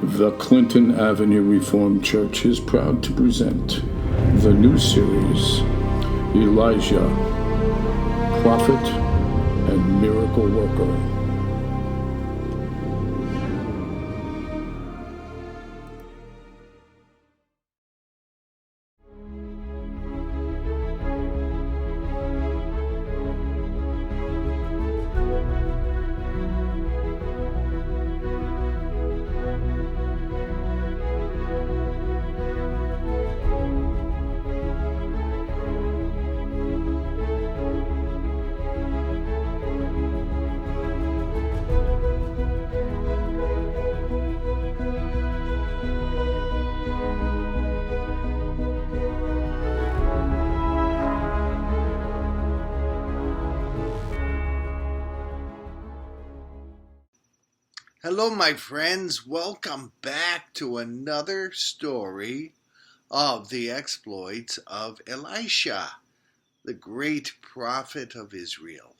The Clinton Avenue Reformed Church is proud to present the new series, Elijah, Prophet and Miracle Worker. Hello, my friends. Welcome back to another story of the exploits of Elisha, the great prophet of Israel.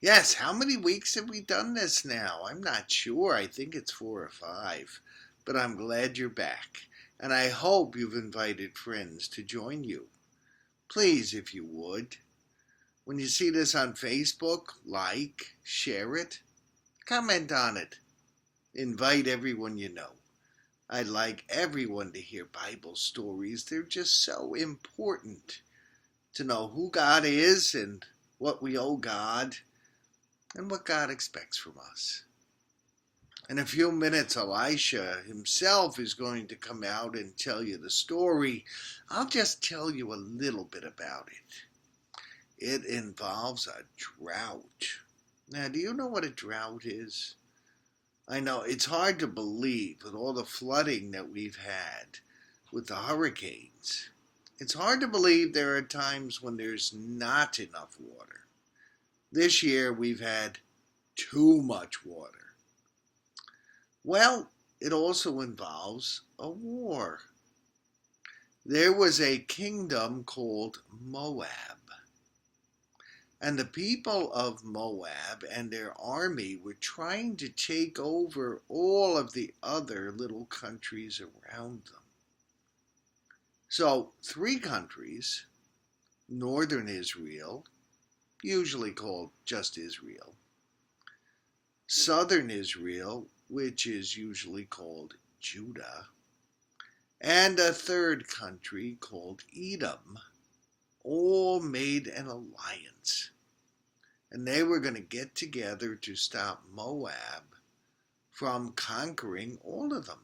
Yes, how many weeks have we done this now? I'm not sure. I think it's 4 or 5. But I'm glad you're back. And I hope you've invited friends to join you. Please, if you would, when you see this on Facebook, like, share it, comment on it. Invite everyone you know. I'd like everyone to hear Bible stories. They're just so important to know who God is and what we owe God and what God expects from us. In a few minutes, Elisha himself is going to come out and tell you the story. I'll just tell you a little bit about it. It involves a drought. Now, do you know what a drought is? I know it's hard to believe with all the flooding that we've had with the hurricanes. It's hard to believe there are times when there's not enough water. This year we've had too much water. Well, it also involves a war. There was a kingdom called Moab. And the people of Moab and their army were trying to take over all of the other little countries around them. So 3 countries, northern Israel, usually called just Israel, southern Israel, which is usually called Judah, and a 3rd country called Edom, all made an alliance. And they were going to get together to stop Moab from conquering all of them.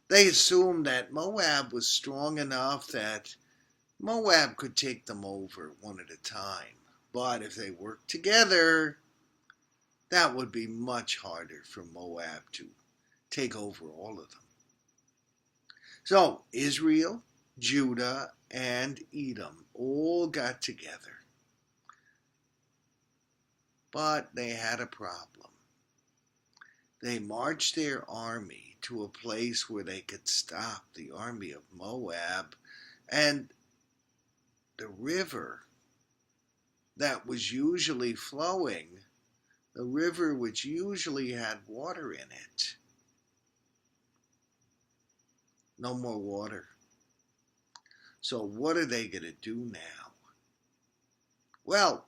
They assumed that Moab was strong enough that Moab could take them over one at a time. But if they worked together, that would be much harder for Moab to take over all of them. So Israel, Judah, and Edom all got together. But they had a problem. They marched their army to a place where they could stop the army of Moab, and the river that was usually flowing, the river which usually had water in it, no more water. So what are they going to do now? Well,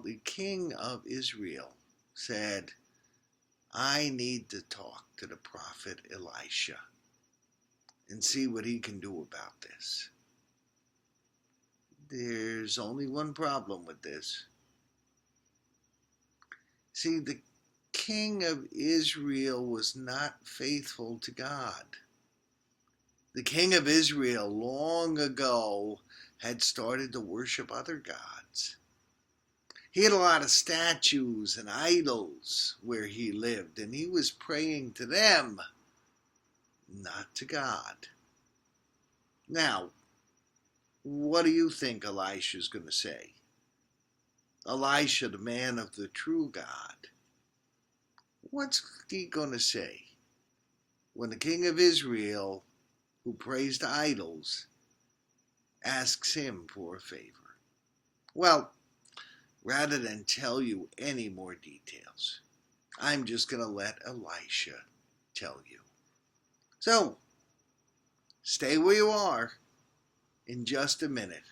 the king of Israel said, I need to talk to the prophet Elisha and see what he can do about this. There's only one problem with this. See, the king of Israel was not faithful to God. The king of Israel long ago had started to worship other gods. He had a lot of statues and idols where he lived, and he was praying to them, not to God. Now, what do you think Elisha's going to say? Elisha, the man of the true God. What's he going to say when the king of Israel, who prays to idols, asks him for a favor? Well, rather than tell you any more details, I'm just going to let Elisha tell you. So, stay where you are. In just a minute,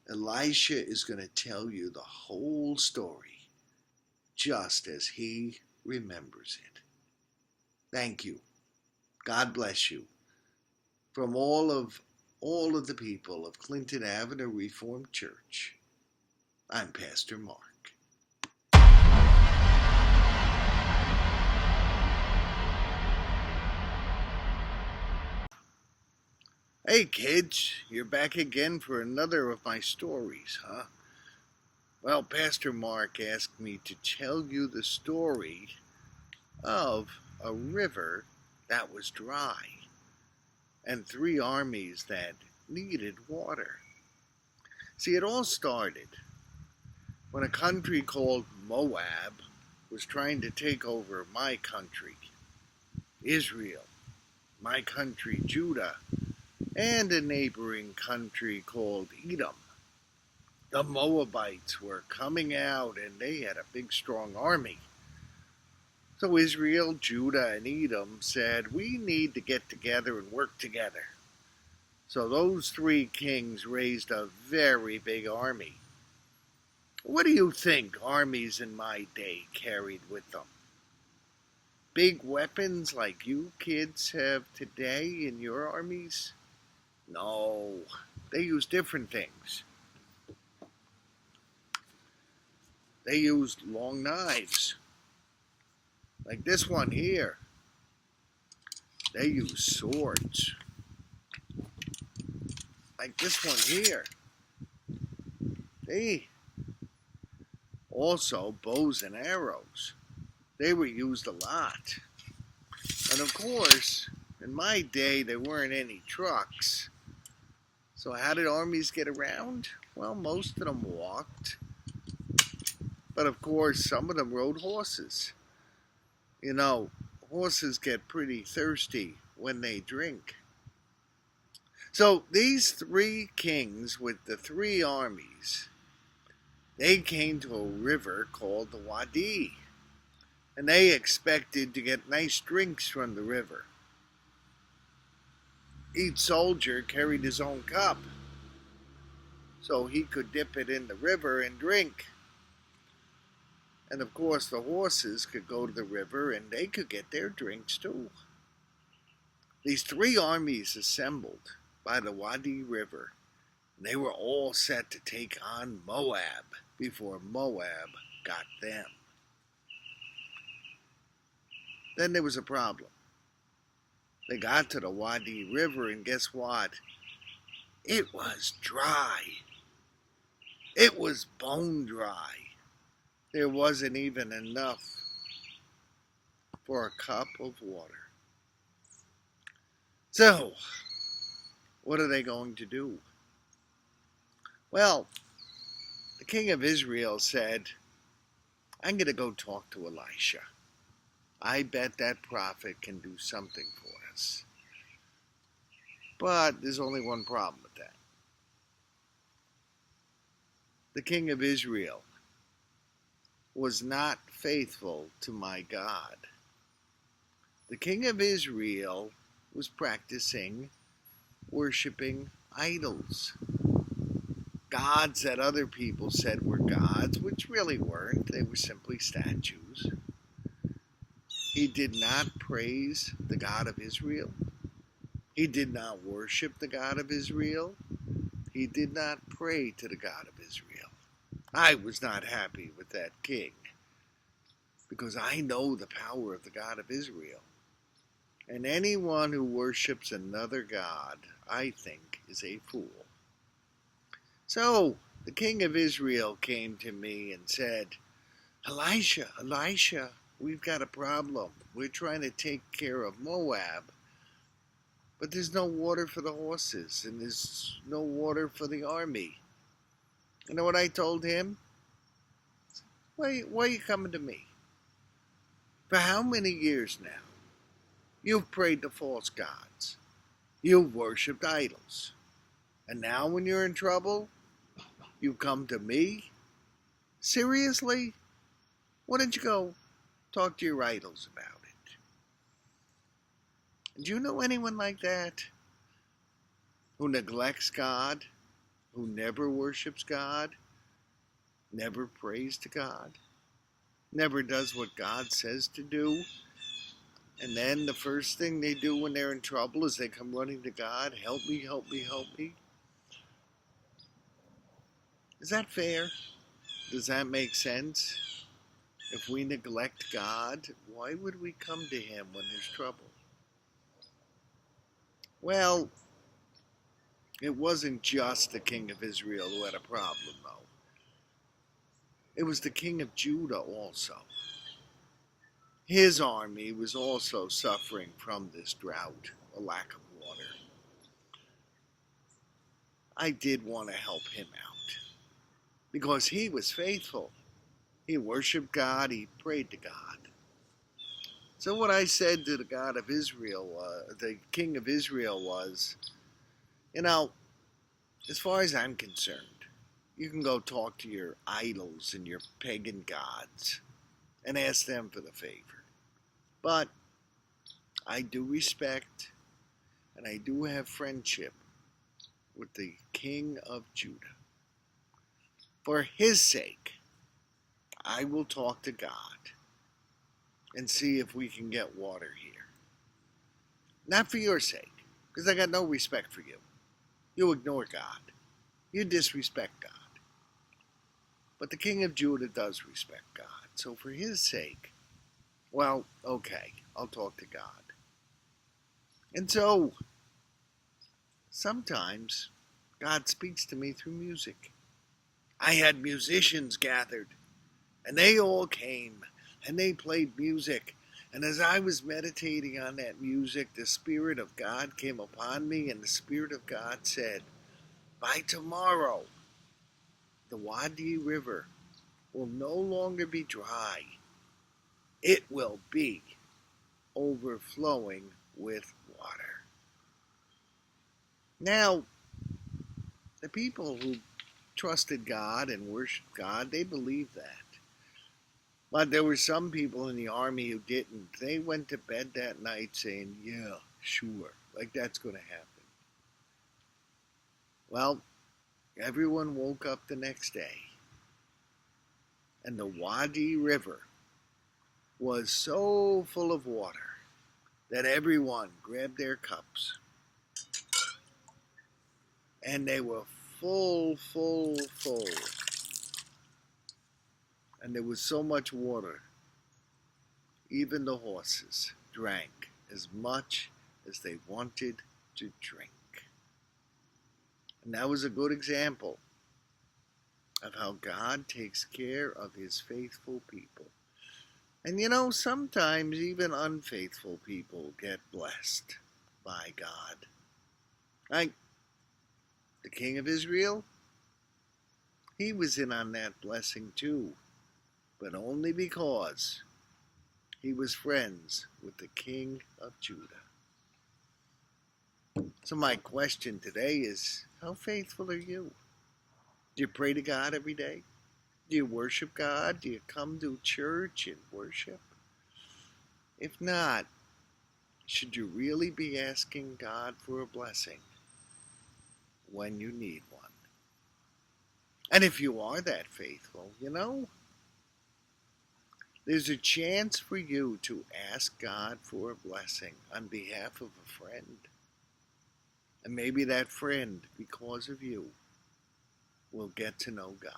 Elisha is going to tell you the whole story, just as he remembers it. Thank you. God bless you. From all of the people of Clinton Avenue Reformed Church, I'm Pastor Mark. Hey kids, you're back again for another of my stories, huh? Well, Pastor Mark asked me to tell you the story of a river that was dry and 3 armies that needed water. See, it all started when a country called Moab was trying to take over my country, Israel, my country, Judah, and a neighboring country called Edom. The Moabites were coming out and they had a big, strong army. So Israel, Judah, and Edom said, we need to get together and work together. So those 3 kings raised a very big army. What do you think armies in my day carried with them? Big weapons like you kids have today in your armies? No, they used different things. They used long knives, like this one here. They used swords, like this one here. They also bows and arrows. They were used a lot. And of course, in my day, there weren't any trucks. So how did armies get around? Well, most of them walked. But of course, some of them rode horses. You know, horses get pretty thirsty when they drink. So these 3 kings with the 3 armies, they came to a river called the Wadi. And they expected to get nice drinks from the river. Each soldier carried his own cup, so he could dip it in the river and drink. And of course the horses could go to the river and they could get their drinks too. These 3 armies assembled by the Wadi River, and they were all set to take on Moab before Moab got them. Then there was a problem. They got to the Wadi River, and guess what? It was dry. It was bone dry. There wasn't even enough for a cup of water. So, what are they going to do? Well, the king of Israel said, I'm going to go talk to Elisha. I bet that prophet can do something for us. But there's only one problem with that. The king of Israel was not faithful to my God. The king of Israel was practicing worshiping idols. Gods that other people said were gods, which really weren't. They were simply statues. He did not praise the God of Israel. He did not worship the God of Israel. He did not pray to the God of Israel. I was not happy with that king because I know the power of the God of Israel. And anyone who worships another God, I think, is a fool. So the king of Israel came to me and said, Elisha, we've got a problem. We're trying to take care of Moab, but there's no water for the horses, and there's no water for the army. You know what I told him? Why are you coming to me? For how many years now? You've prayed to false gods. You've worshipped idols. And now when you're in trouble, you come to me? Seriously? Why don't you go Talk to your idols about it. Do you know anyone like that? Who neglects God? Who never worships God? Never prays to God? Never does what God says to do? And then the first thing they do when they're in trouble is they come running to God, help me, help me, help me. Is that fair? Does that make sense? If we neglect God, why would we come to Him when there's trouble? Well, it wasn't just the king of Israel who had a problem, though. It was the king of Judah also. His army was also suffering from this drought, a lack of water. I did want to help him out because he was faithful. He worshiped God, he prayed to God. So what I said to the God of Israel, the king of Israel was, as far as I'm concerned, you can go talk to your idols and your pagan gods and ask them for the favor. But I do respect and I do have friendship with the king of Judah. For his sake, I will talk to God and see if we can get water here. Not for your sake, because I got no respect for you. You ignore God. You disrespect God. But the king of Judah does respect God. So for his sake, well, okay, I'll talk to God. And so, sometimes God speaks to me through music. I had musicians gathered, and they all came, and they played music. And as I was meditating on that music, the Spirit of God came upon me, and the Spirit of God said, by tomorrow, the Wadi River will no longer be dry. It will be overflowing with water. Now, the people who trusted God and worshiped God, they believed that. But there were some people in the army who didn't. They went to bed that night saying, yeah, sure, like that's going to happen. Well, everyone woke up the next day, and the Wadi River was so full of water that everyone grabbed their cups, and they were full, full, full. And there was so much water, even the horses drank as much as they wanted to drink. And that was a good example of how God takes care of his faithful people. And sometimes even unfaithful people get blessed by God. Like the king of Israel, he was in on that blessing too, but only because he was friends with the king of Judah. So my question today is, how faithful are you? Do you pray to God every day? Do you worship God? Do you come to church and worship? If not, should you really be asking God for a blessing when you need one? And if you are that faithful, there's a chance for you to ask God for a blessing on behalf of a friend. And maybe that friend, because of you, will get to know God.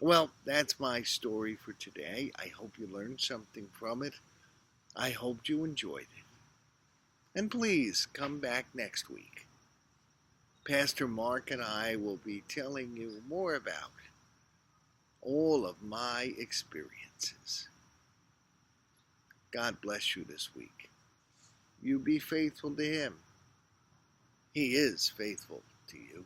Well, that's my story for today. I hope you learned something from it. I hope you enjoyed it. And please come back next week. Pastor Mark and I will be telling you more about all of my experiences. God bless you this week. You be faithful to him. He is faithful to you.